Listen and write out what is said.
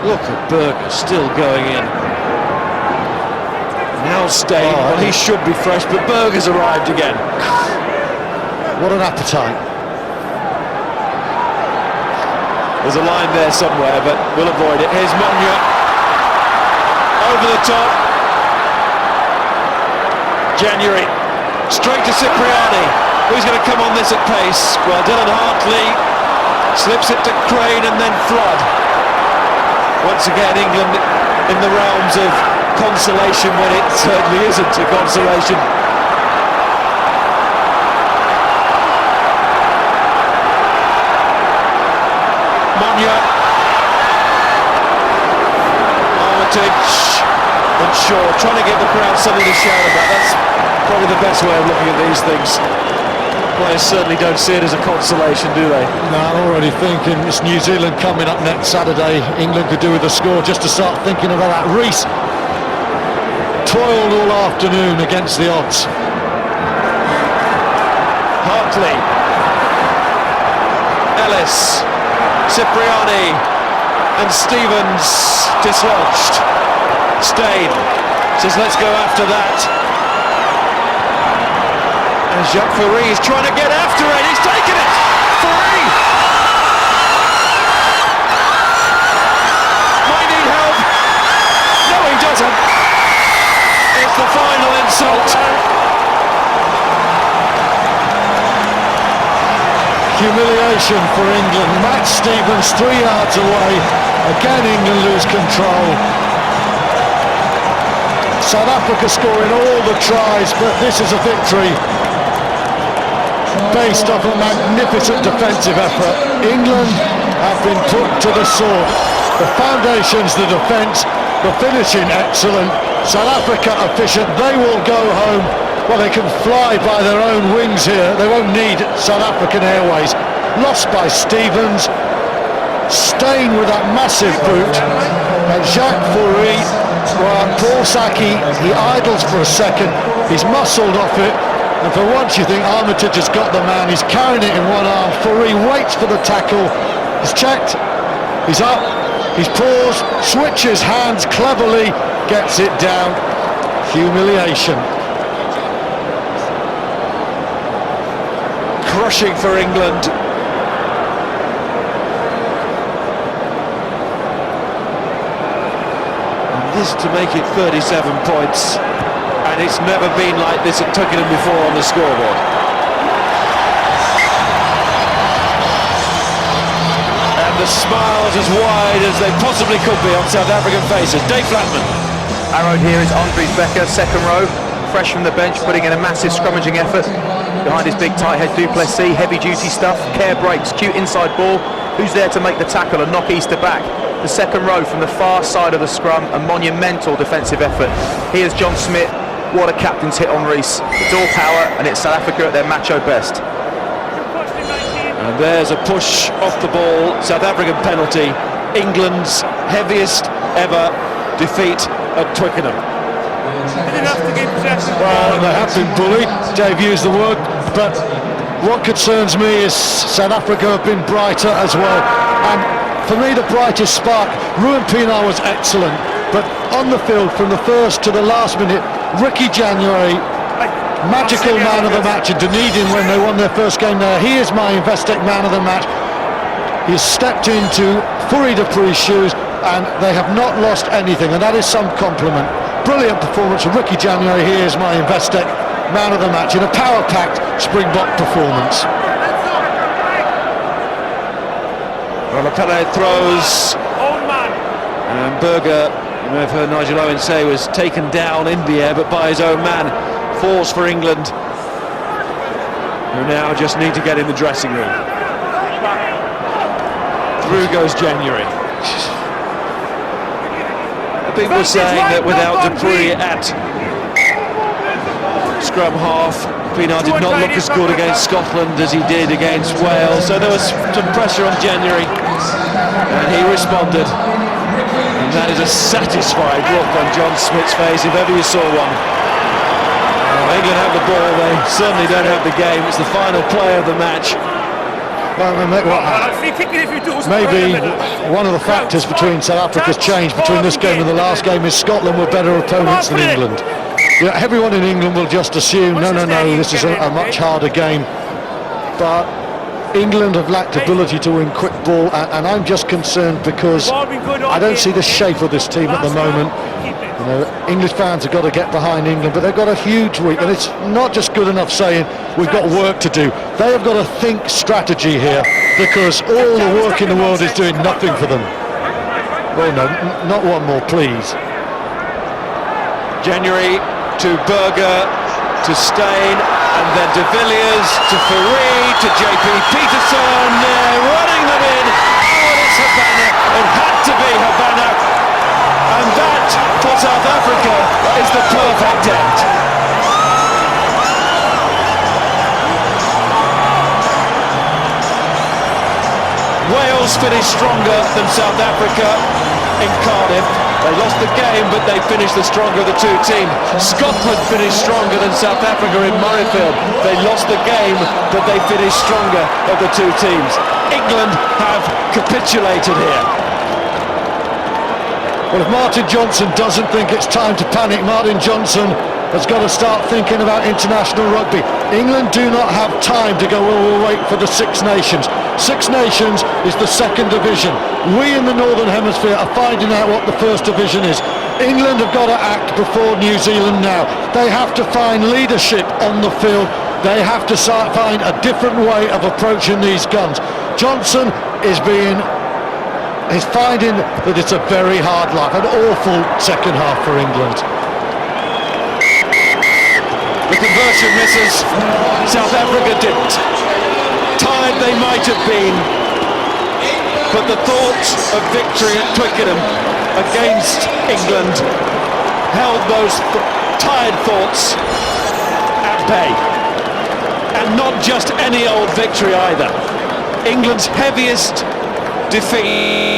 Look at Berger still going in. Now Steyn, well, he should be fresh, but Berger's arrived again. What an appetite. There's a line there somewhere, but we'll avoid it. Here's Monye. Over the top. January. Straight to Cipriani. Who's going to come on this at pace? Well, Dylan Hartley slips it to Crane and then Flood. Once again, England in the realms of consolation when it certainly isn't a consolation. Monye, Armitage and Shaw trying to give the crowd something to shout about. That's probably the best way of looking at these things. Players certainly don't see it as a consolation, do they? No, I'm already thinking it's New Zealand coming up next Saturday. England could do with a score just to start thinking about that. Rees toiled all afternoon against the odds. Hartley, Ellis, Cipriani and Stevens dislodged. Steyn says let's go after that. And Jacques Fourie is trying to get after it. He's taken it. Fourie might need help. No, he doesn't. It's the final insult. Humiliation for England. Matt Stevens 3 yards away. Again England lose control. South Africa scoring all the tries, but this is a victory based off a magnificent defensive effort. England have been put to the sword. The foundations, the defence, the finishing excellent. South Africa efficient. They will go home. Well, they can fly by their own wings here. They won't need South African Airways. Lost by Stevens. Steyn with that massive boot. And Jacques Fourie, well, Paul Saki, he idles for a second. He's muscled off it. And for once you think Armitage has got the man. He's carrying it in one arm. Fourie waits for the tackle. He's checked. He's up. He's paused. Switches hands cleverly. Gets it down. Humiliation. Crushing for England. And this to make it 37 points. And it's never been like this at Twickenham before on the scoreboard. And the smiles as wide as they possibly could be on South African faces. Dave Flatman. Arrowed here is Andries Becker, second row, fresh from the bench, putting in a massive scrummaging effort. Behind his big tight head Duplessis, heavy duty stuff, care breaks, cute inside ball. Who's there to make the tackle and knock Easter back? The second row from the far side of the scrum, a monumental defensive effort. Here's John Smith. What a captain's hit on Rees. It's all power and it's South Africa at their macho best. And there's a push off the ball, South African penalty. England's heaviest ever defeat at Twickenham. Well, they have been bullied. Dave used the word, but what concerns me is South Africa have been brighter as well. And for me, the brightest spark, Ruben Pienaar was excellent, but on the field from the first to the last minute, Ricky January, magical man of the match in Dunedin when they won their first game there. He is my Investec man of the match. He's stepped into Fourie du Preez's shoes and they have not lost anything, and that is some compliment. Brilliant performance from Ricky January. He is my Investec man of the match in a power-packed Springbok performance. Lepelle throws, and Berger, you may have heard Nigel Owen say, was taken down in the air but by his own man. Falls for England, who now just need to get in the dressing room. Through goes January. People saying that without du Preez at scrum half, Pienaar did not look as good against Scotland as he did against Wales, so there was some pressure on January and he responded, and that is a satisfied look on John Smith's face if ever you saw one. England have the ball, they certainly don't have the game. It's the final play of the match. Maybe one of the factors between South Africa's change between this game and the last game is Scotland were better opponents than England. Yeah, everyone in England will just assume, no, this is a much harder game. But England have lacked ability to win quick ball, and I'm just concerned because I don't see the shape of this team at the moment. You know, English fans have got to get behind England, but they've got a huge week, and it's not just good enough saying we've got work to do. They have got to think strategy here, because all the work in the world is doing nothing for them. Oh no, not one more, please. January to Berger, to Steyn, and then de Villiers, to Farid, to JP Peterson, running them in. Oh, it's Habana. It had to be Habana. And that, for South Africa, is the perfect end. Wales finished stronger than South Africa in Cardiff. They lost the game, but they finished the stronger of the two teams. Scotland finished stronger than South Africa in Murrayfield. They lost the game, but they finished stronger of the two teams. England have capitulated here. Well, if Martin Johnson doesn't think it's time to panic, Martin Johnson has got to start thinking about international rugby. England do not have time to go, well, we'll wait for the Six Nations. Six Nations is the second division. We in the Northern Hemisphere are finding out what the first division is. England have got to act before New Zealand now. They have to find leadership on the field. They have to find a different way of approaching these guns. Johnson is finding that it's a very hard life, an awful second half for England. The conversion misses. South Africa didn't. Tired they might have been, but the thought of victory at Twickenham against England held those tired thoughts at bay. And not just any old victory either. England's heaviest defeat.